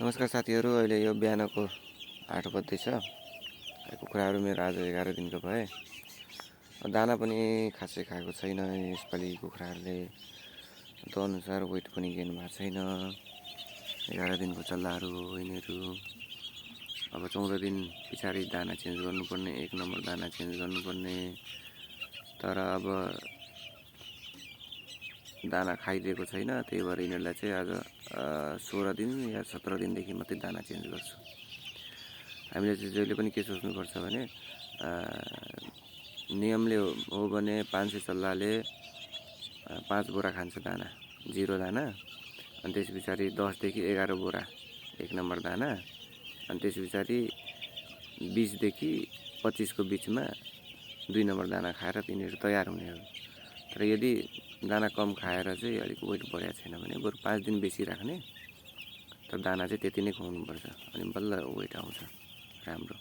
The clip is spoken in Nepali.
नमस्कार साथीहरू, अहिले यो बिहानको 8 बज्दैछ। कुखुराहरू मेरो आज 11 दिनको भए। दाना पनि खासै खाएको छैन यसपालि कुखुराहरूले। त्यो अनुसार वेट पनि गेन भएको छैन। 11 दिनको चल्लाहरू हो यिनीहरू। अब 14 दिन पछाडि दाना चेन्ज गर्नुपर्ने, 1 नम्बर दाना चेन्ज गर्नुपर्ने। तर अब दाना खाइदिएको छैन, त्यही भएर यिनीहरूलाई चाहिँ आज 16 दिन या 17 दिनदेखि मात्रै दाना चेन्ज गर्छु। हामीले चाहिँ जहिले पनि के सोच्नुपर्छ भने नियमले हो भने 500 चल्लाले 5 बोरा खान्छ दाना, 0 दाना। अनि त्यस पछाडि 10 देखि 11 बोरा 1 नम्बर दाना। अनि त्यस पछाडि 20 देखि 25 को बिचमा 2 नम्बर दाना खाएर तिनीहरू तयार हुने हो। तर यदि दाना कम खाएर चाहिँ अलिक वेट बढेको छैन भने बरु 5 दिन बेसी राख्ने, तर दाना चाहिँ त्यति नै खुवाउनुपर्छ, अनि बल्ल वेट आउँछ राम्रो।